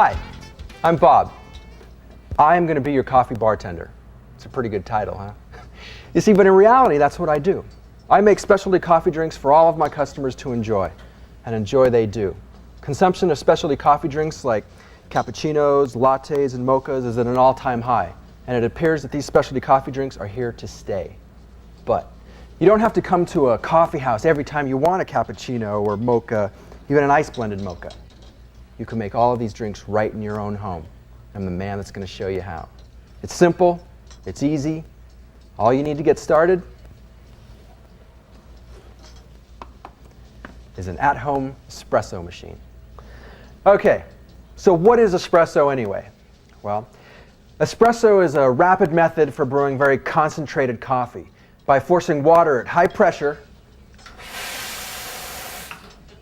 Hi, I'm Bob. I'm going to be your coffee bartender. It's a pretty good title, huh? You see, but in reality, that's what I do. I make specialty coffee drinks for all of my customers to enjoy, and enjoy they do. Consumption of specialty coffee drinks like cappuccinos, lattes, and mochas is at an all-time high, and it appears that these specialty coffee drinks are here to stay. But you don't have to come to a coffee house every time you want a cappuccino or mocha, even an ice-blended mocha. You can make all of these drinks right in your own home. I'm the man that's going to show you how. It's simple, it's easy. All you need to get started is an at-home espresso machine. Okay, so what is espresso anyway? Well, espresso is a rapid method for brewing very concentrated coffee by forcing water at high pressure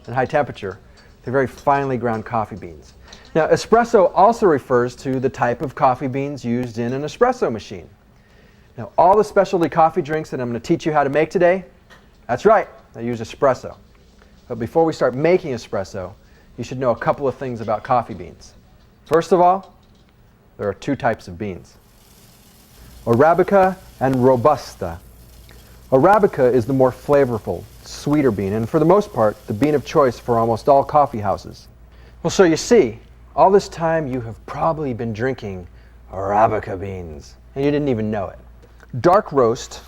and high temperature to very finely ground coffee beans. Now, espresso also refers to the type of coffee beans used in an espresso machine. Now, all the specialty coffee drinks that I'm going to teach you how to make today, that's right, they use espresso. But before we start making espresso, you should know a couple of things about coffee beans. First of all, there are two types of beans: Arabica and Robusta. Arabica is the more flavorful, sweeter bean, and for the most part, the bean of choice for almost all coffee houses. Well, so you see, all this time you have probably been drinking Arabica beans, and you didn't even know it. Dark roast,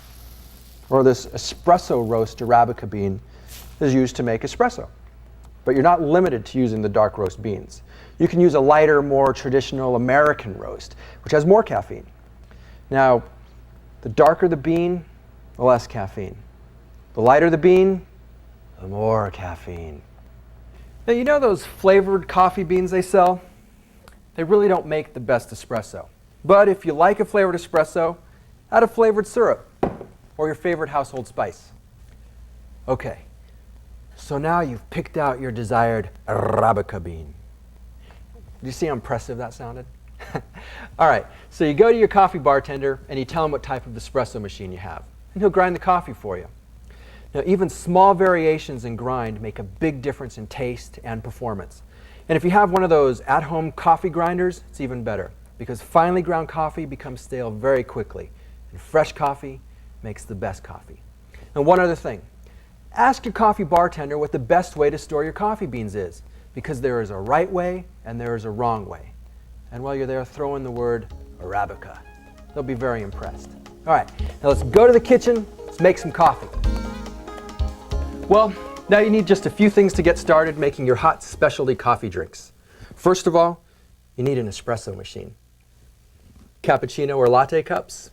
or this espresso roast Arabica bean, is used to make espresso. But you're not limited to using the dark roast beans. You can use a lighter, more traditional American roast, which has more caffeine. Now, the darker the bean, the less caffeine. The lighter the bean, the more caffeine. Now, you know those flavored coffee beans they sell? They really don't make the best espresso. But if you like a flavored espresso, add a flavored syrup or your favorite household spice. Okay, so now you've picked out your desired Arabica bean. Do you see how impressive that sounded? All right, so you go to your coffee bartender and you tell him what type of espresso machine you have, and he'll grind the coffee for you. Now, even small variations in grind make a big difference in taste and performance. And if you have one of those at-home coffee grinders, it's even better, because finely ground coffee becomes stale very quickly, and fresh coffee makes the best coffee. And one other thing, ask your coffee bartender what the best way to store your coffee beans is, because there is a right way and there is a wrong way. And while you're there, throw in the word Arabica. They'll be very impressed. All right, now let's go to the kitchen, let's make some coffee. Well, now you need just a few things to get started making your hot specialty coffee drinks. First of all, you need an espresso machine. Cappuccino or latte cups,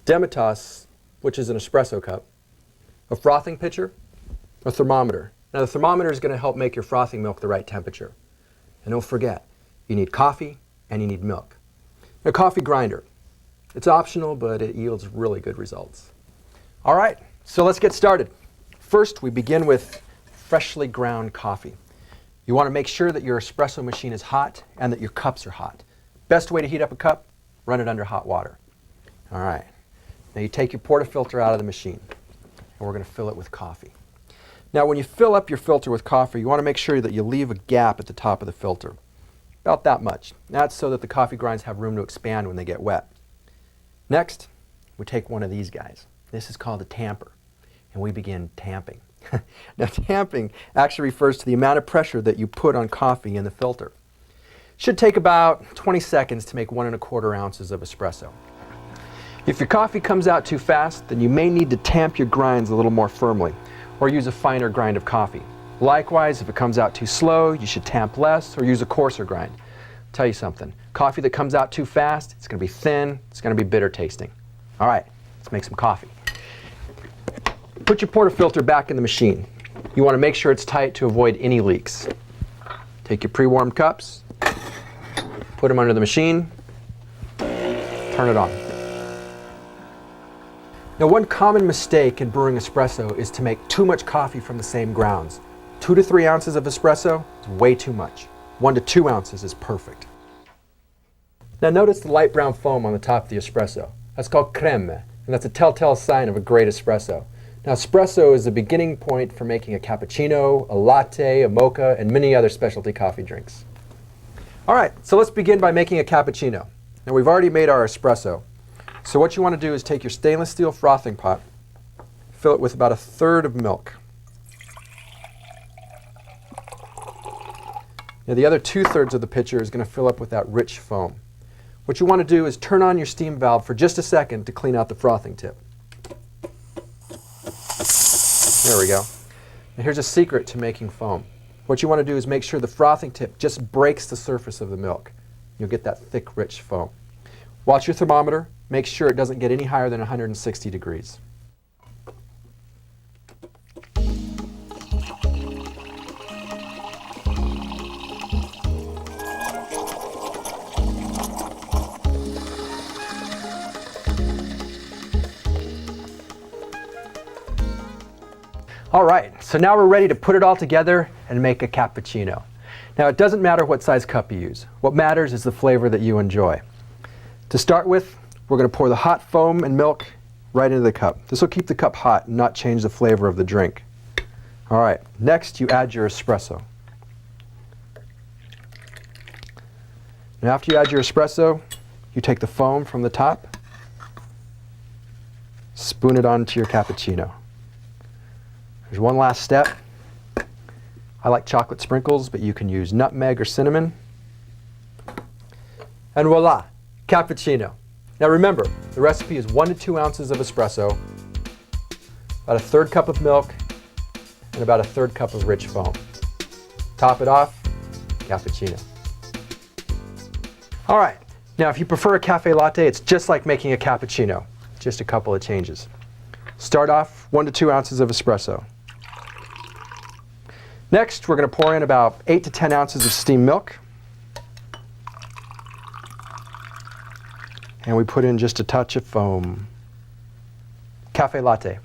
Demitasse, which is an espresso cup, a frothing pitcher, a thermometer. Now the thermometer is going to help make your frothing milk the right temperature. And don't forget, you need coffee and you need milk. A coffee grinder. It's optional, but it yields really good results. All right, so let's get started. First, we begin with freshly ground coffee. You want to make sure that your espresso machine is hot and that your cups are hot. Best way to heat up a cup, run it under hot water. All right, now you take your portafilter out of the machine, and we're going to fill it with coffee. Now, when you fill up your filter with coffee, you want to make sure that you leave a gap at the top of the filter. About that much. That's so that the coffee grinds have room to expand when they get wet. Next, we take one of these guys. This is called a tamper, and we begin tamping. Now, tamping actually refers to the amount of pressure that you put on coffee in the filter. It should take about 20 seconds to make 1 1/4 ounces of espresso. If your coffee comes out too fast, then you may need to tamp your grinds a little more firmly, or use a finer grind of coffee. Likewise, if it comes out too slow, you should tamp less or use a coarser grind. I'll tell you something, coffee that comes out too fast, it's going to be thin, it's going to be bitter tasting. All right, let's make some coffee. Put your portafilter back in the machine. You want to make sure it's tight to avoid any leaks. Take your pre-warmed cups, put them under the machine, turn it on. Now, one common mistake in brewing espresso is to make too much coffee from the same grounds. 2 to 3 ounces of espresso is way too much. 1 to 2 ounces is perfect. Now notice the light brown foam on the top of the espresso. That's called creme, and that's a telltale sign of a great espresso. Now, espresso is the beginning point for making a cappuccino, a latte, a mocha, and many other specialty coffee drinks. All right, so let's begin by making a cappuccino. Now we've already made our espresso. So what you want to do is take your stainless steel frothing pot, fill it with about 1/3 of milk. Now the other 2/3 of the pitcher is going to fill up with that rich foam. What you want to do is turn on your steam valve for just a second to clean out the frothing tip. There we go. Now here's a secret to making foam. What you want to do is make sure the frothing tip just breaks the surface of the milk. You'll get that thick, rich foam. Watch your thermometer. Make sure it doesn't get any higher than 160 degrees. All right, so now we're ready to put it all together and make a cappuccino. Now it doesn't matter what size cup you use. What matters is the flavor that you enjoy. To start with, we're going to pour the hot foam and milk right into the cup. This will keep the cup hot and not change the flavor of the drink. All right, next you add your espresso. And after you add your espresso, you take the foam from the top, spoon it onto your cappuccino. There's one last step. I like chocolate sprinkles, but you can use nutmeg or cinnamon. And voila, cappuccino. Now remember, the recipe is 1 to 2 ounces of espresso, about 1/3 cup of milk, and about 1/3 cup of rich foam. Top it off, cappuccino. All right, now if you prefer a cafe latte, it's just like making a cappuccino, just a couple of changes. Start off 1 to 2 ounces of espresso. Next, we're going to pour in about 8 to 10 ounces of steamed milk. And we put in just a touch of foam. Cafe latte.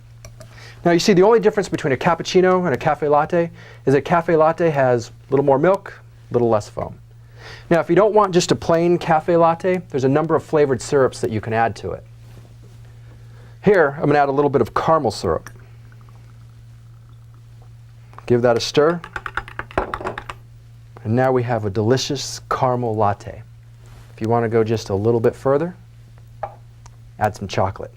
Now you see the only difference between a cappuccino and a cafe latte is that cafe latte has a little more milk, a little less foam. Now if you don't want just a plain cafe latte, there's a number of flavored syrups that you can add to it. Here, I'm going to add a little bit of caramel syrup. Give that a stir. And now we have a delicious caramel latte. If you want to go just a little bit further, add some chocolate.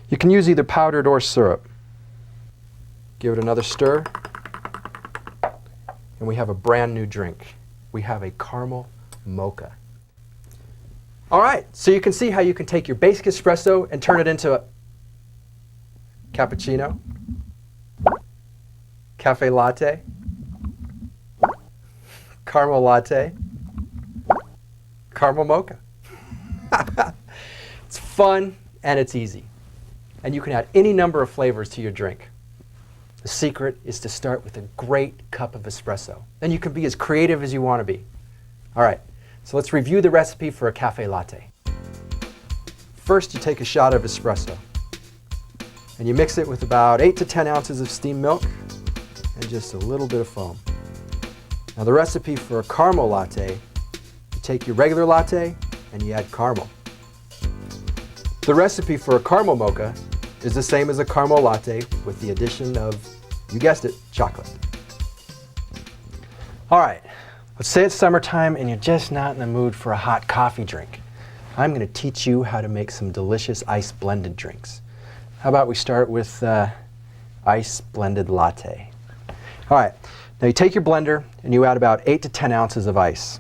You can use either powdered or syrup. Give it another stir. And we have a brand new drink. We have a caramel mocha. All right, so you can see how you can take your basic espresso and turn it into a cappuccino, cafe latte, caramel latte, caramel mocha. It's fun and it's easy. And you can add any number of flavors to your drink. The secret is to start with a great cup of espresso. Then you can be as creative as you want to be. All right, so let's review the recipe for a cafe latte. First, you take a shot of espresso. And you mix it with about 8 to 10 ounces of steamed milk and just a little bit of foam. Now the recipe for a caramel latte, you take your regular latte and you add caramel. The recipe for a caramel mocha is the same as a caramel latte with the addition of, you guessed it, chocolate. All right, let's say it's summertime and you're just not in the mood for a hot coffee drink. I'm going to teach you how to make some delicious ice blended drinks. How about we start with ice blended latte. All right, now you take your blender and you add about 8 to 10 ounces of ice.